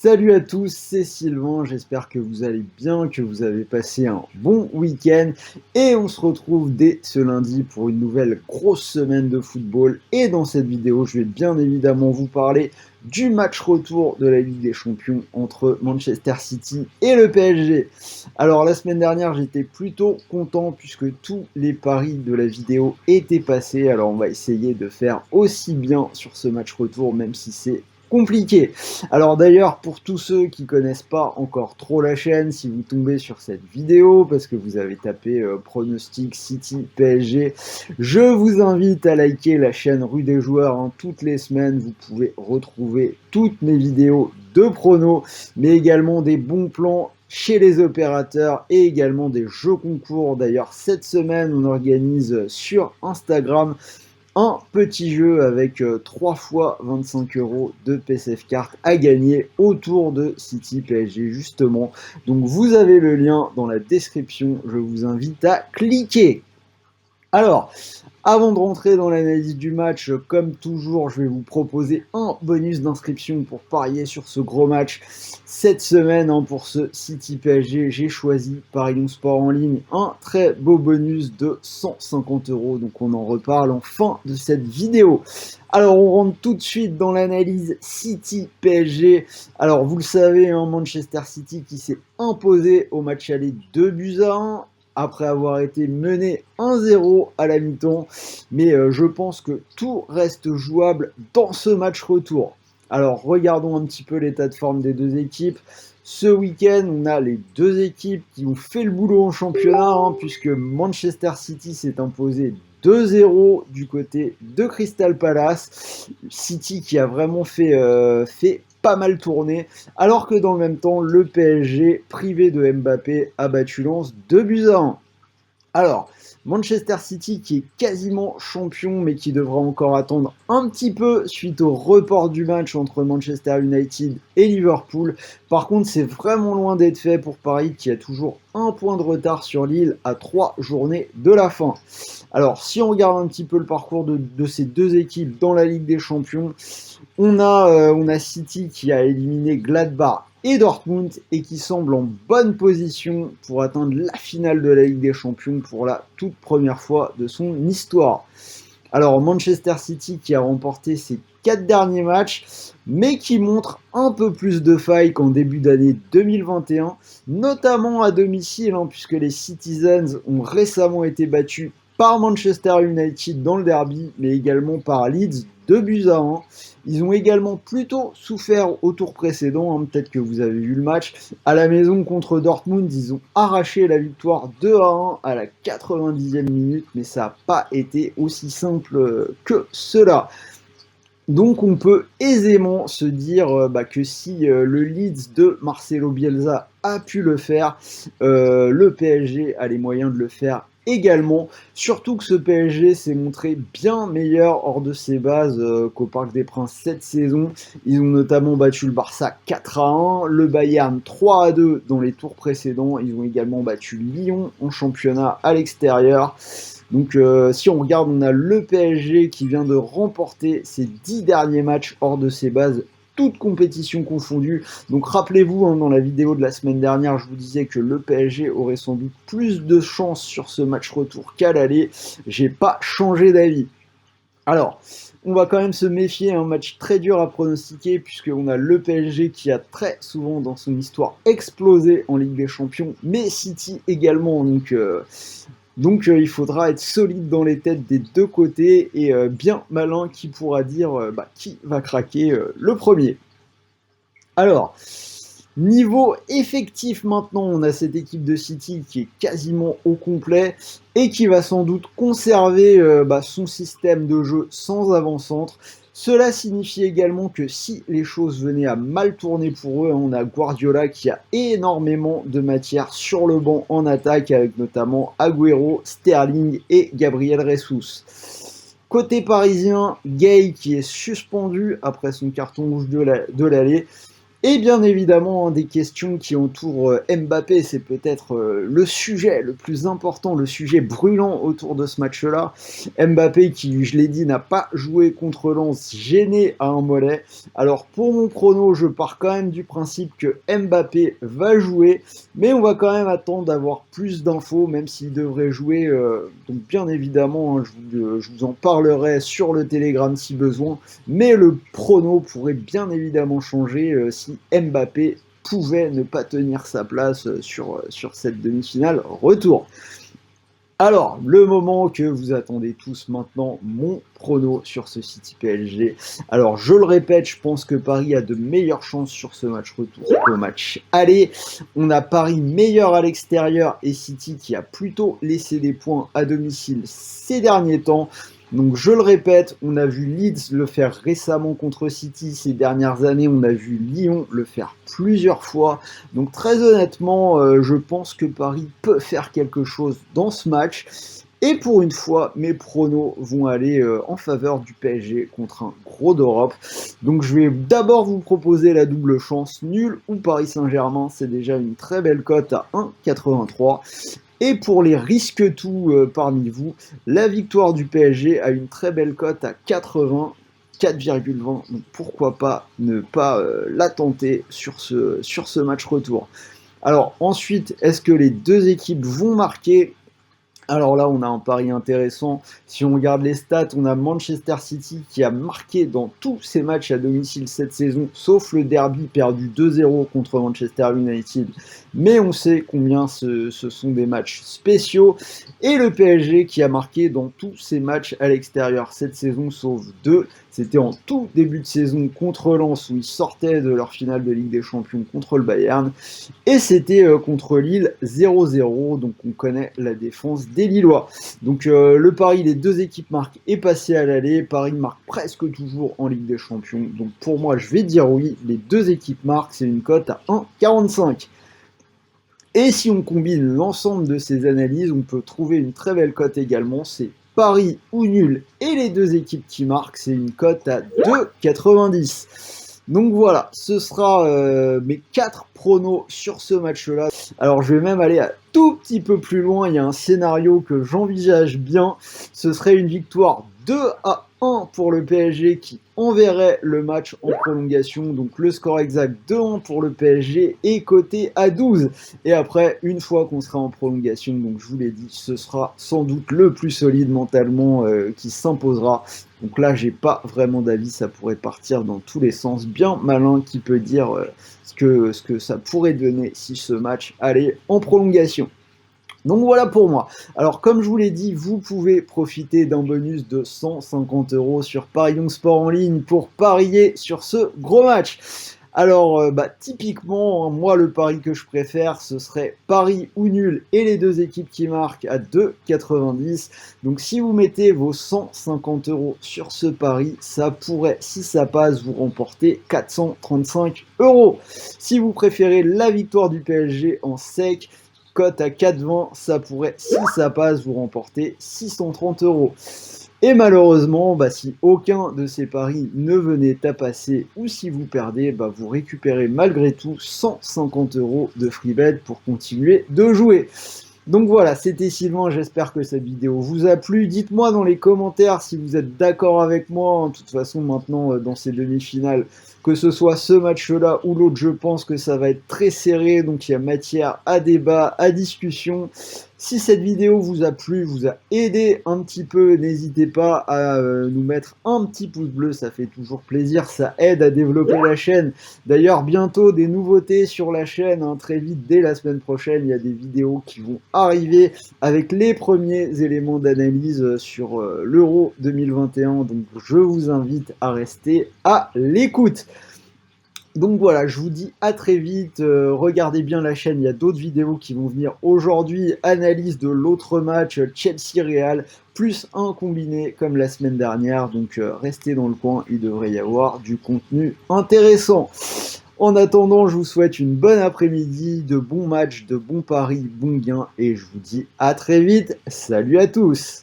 Salut à tous, c'est Sylvain, j'espère que vous allez bien, que vous avez passé un bon week-end et on se retrouve dès ce lundi pour une nouvelle grosse semaine de football et dans cette vidéo je vais bien évidemment vous parler du match retour de la Ligue des Champions entre Manchester City et le PSG. Alors la semaine dernière j'étais plutôt content puisque tous les paris de la vidéo étaient passés, alors on va essayer de faire aussi bien sur ce match retour même si c'est compliqué. Alors d'ailleurs, pour tous ceux qui connaissent pas encore trop la chaîne, si vous tombez sur cette vidéo parce que vous avez tapé pronostic City PSG, je vous invite à liker la chaîne Rue des Joueurs. Hein. Toutes les semaines, vous pouvez retrouver toutes mes vidéos de pronos, mais également des bons plans chez les opérateurs et également des jeux concours. D'ailleurs, cette semaine, on organise sur Instagram un petit jeu avec 3 fois 25 € de PSF carte à gagner autour de City PSG justement. Donc vous avez le lien dans la description, je vous invite à cliquer. Alors, avant de rentrer dans l'analyse du match, comme toujours, je vais vous proposer un bonus d'inscription pour parier sur ce gros match. Cette semaine, hein, pour ce City PSG, j'ai choisi Paris Sport en ligne, un très beau bonus de 150 €. Donc on en reparle en fin de cette vidéo. Alors on rentre tout de suite dans l'analyse City PSG. Alors vous le savez, hein, Manchester City qui s'est imposé au match aller 2-1 après avoir été mené 1-0 à la mi-temps. Mais je pense que tout reste jouable dans ce match retour. Alors regardons un petit peu l'état de forme des deux équipes. Ce week-end, on a les deux équipes qui ont fait le boulot en championnat, hein, puisque Manchester City s'est imposé 2-0 du côté de Crystal Palace. City qui a vraiment fait pas mal tourner, alors que dans le même temps, le PSG, privé de Mbappé, a battu Lens 2-1. Alors, Manchester City qui est quasiment champion, mais qui devra encore attendre un petit peu suite au report du match entre Manchester United et Liverpool. Par contre, c'est vraiment loin d'être fait pour Paris, qui a toujours un point de retard sur Lille à 3 journées de la fin. Alors, si on regarde un petit peu le parcours de ces deux équipes dans la Ligue des Champions, on a City qui a éliminé Gladbach et Dortmund et qui semble en bonne position pour atteindre la finale de la Ligue des Champions pour la toute première fois de son histoire. Alors Manchester City qui a remporté ses 4 derniers matchs, mais qui montre un peu plus de failles qu'en début d'année 2021, notamment à domicile, hein, puisque les Citizens ont récemment été battus par Manchester United dans le derby, mais également par Leeds 2-1. Ils ont également plutôt souffert au tour précédent, hein, peut-être que vous avez vu le match. À la maison contre Dortmund, ils ont arraché la victoire 2-1 à la 90e minute, mais ça n'a pas été aussi simple que cela. Donc on peut aisément se dire que si le Leeds de Marcelo Bielsa a pu le faire, le PSG a les moyens de le faire également. Surtout que ce PSG s'est montré bien meilleur hors de ses bases qu'au Parc des Princes cette saison. Ils ont notamment battu le Barça 4-1, le Bayern 3-2 dans les tours précédents. Ils ont également battu Lyon en championnat à l'extérieur. Donc si on regarde, on a le PSG qui vient de remporter ses 10 derniers matchs hors de ses bases, toutes compétitions confondues. Donc rappelez-vous, hein, dans la vidéo de la semaine dernière, je vous disais que le PSG aurait sans doute plus de chance sur ce match retour qu'à l'aller. J'ai pas changé d'avis. Alors, on va quand même se méfier, un match très dur à pronostiquer puisqu'on a le PSG qui a très souvent dans son histoire explosé en Ligue des Champions, mais City également. Donc il faudra être solide dans les têtes des deux côtés et bien malin qui pourra dire qui va craquer le premier. Alors, niveau effectif maintenant, on a cette équipe de City qui est quasiment au complet et qui va sans doute conserver son système de jeu sans avant-centre. Cela signifie également que si les choses venaient à mal tourner pour eux, hein, on a Guardiola qui a énormément de matière sur le banc en attaque avec notamment Agüero, Sterling et Gabriel Jesus. Côté parisien, Gay qui est suspendu après son carton rouge de l'allée Et bien évidemment, des questions qui entourent Mbappé, c'est peut-être le sujet le plus important, le sujet brûlant autour de ce match-là. Mbappé qui, je l'ai dit, n'a pas joué contre Lens, gêné à un mollet. Alors pour mon prono, je pars quand même du principe que Mbappé va jouer, mais on va quand même attendre d'avoir plus d'infos, même s'il devrait jouer. Donc bien évidemment, hein, je vous en parlerai sur le Telegram si besoin, mais le prono pourrait bien évidemment changer si Mbappé pouvait ne pas tenir sa place sur cette demi-finale retour. Alors, le moment que vous attendez tous maintenant, mon prono sur ce City PSG. Alors, je le répète, je pense que Paris a de meilleures chances sur ce match retour qu'au match aller. On a Paris meilleur à l'extérieur et City qui a plutôt laissé des points à domicile ces derniers temps. Donc je le répète, on a vu Leeds le faire récemment contre City ces dernières années, on a vu Lyon le faire plusieurs fois. Donc très honnêtement, je pense que Paris peut faire quelque chose dans ce match. Et pour une fois, mes pronos vont aller en faveur du PSG contre un gros d'Europe. Donc je vais d'abord vous proposer la double chance, nul ou Paris Saint-Germain, c'est déjà une très belle cote à 1,83. Et pour les risques tout parmi vous, la victoire du PSG a une très belle cote à 80, 4,20. Donc pourquoi pas ne pas la tenter sur ce match retour. Alors ensuite, est-ce que les deux équipes vont marquer ? Alors là, on a un pari intéressant. Si on regarde les stats, on a Manchester City qui a marqué dans tous ses matchs à domicile cette saison, sauf le derby perdu 2-0 contre Manchester United. Mais on sait combien ce sont des matchs spéciaux. Et le PSG qui a marqué dans tous ses matchs à l'extérieur cette saison, sauf deux. C'était en tout début de saison contre Lens où ils sortaient de leur finale de Ligue des Champions contre le Bayern. Et c'était contre Lille 0-0, donc on connaît la défense des Lillois. Donc le pari, les deux équipes marquent est passé à l'aller. Paris marque presque toujours en Ligue des Champions. Donc pour moi, je vais dire oui, les deux équipes marquent, c'est une cote à 1,45. Et si on combine l'ensemble de ces analyses, on peut trouver une très belle cote également, c'est Paris ou nul et les deux équipes qui marquent, c'est une cote à 2,90. Donc voilà, ce sera mes 4 pronos sur ce match-là. Alors je vais même aller un tout petit peu plus loin, il y a un scénario que j'envisage bien, ce serait une victoire 2-1 pour le PSG qui enverrait le match en prolongation, donc le score exact 2-1 pour le PSG est coté à 12. Et après, une fois qu'on sera en prolongation, donc je vous l'ai dit, ce sera sans doute le plus solide mentalement qui s'imposera. Donc là, j'ai pas vraiment d'avis, ça pourrait partir dans tous les sens. Bien malin qui peut dire ce que ça pourrait donner si ce match allait en prolongation. Donc voilà pour moi. Alors comme je vous l'ai dit, vous pouvez profiter d'un bonus de 150 € sur Paris Young Sport en ligne pour parier sur ce gros match. Alors typiquement, moi le pari que je préfère, ce serait Paris ou nul et les deux équipes qui marquent à 2,90. Donc si vous mettez vos 150 € sur ce pari, ça pourrait, si ça passe, vous remporter 435 €. Si vous préférez la victoire du PSG en sec, cote à 4,20, ça pourrait, si ça passe, vous remporter 630 €. Et malheureusement, si aucun de ces paris ne venait à passer ou si vous perdez, vous récupérez malgré tout 150 € de free bet pour continuer de jouer. Donc voilà, c'était Sylvain, j'espère que cette vidéo vous a plu. Dites-moi dans les commentaires si vous êtes d'accord avec moi. De toute façon, maintenant, dans ces demi-finales, que ce soit ce match-là ou l'autre, je pense que ça va être très serré. Donc il y a matière à débat, à discussion. Si cette vidéo vous a plu, vous a aidé un petit peu, n'hésitez pas à nous mettre un petit pouce bleu, ça fait toujours plaisir, ça aide à développer la chaîne. D'ailleurs, bientôt des nouveautés sur la chaîne, très vite, dès la semaine prochaine, il y a des vidéos qui vont arriver avec les premiers éléments d'analyse sur l'Euro 2021, donc je vous invite à rester à l'écoute. Donc voilà, je vous dis à très vite, regardez bien la chaîne, il y a d'autres vidéos qui vont venir aujourd'hui, analyse de l'autre match Chelsea-Real, plus un combiné comme la semaine dernière, donc restez dans le coin, il devrait y avoir du contenu intéressant. En attendant, je vous souhaite une bonne après-midi, de bons matchs, de bons paris, bons gains, et je vous dis à très vite, salut à tous!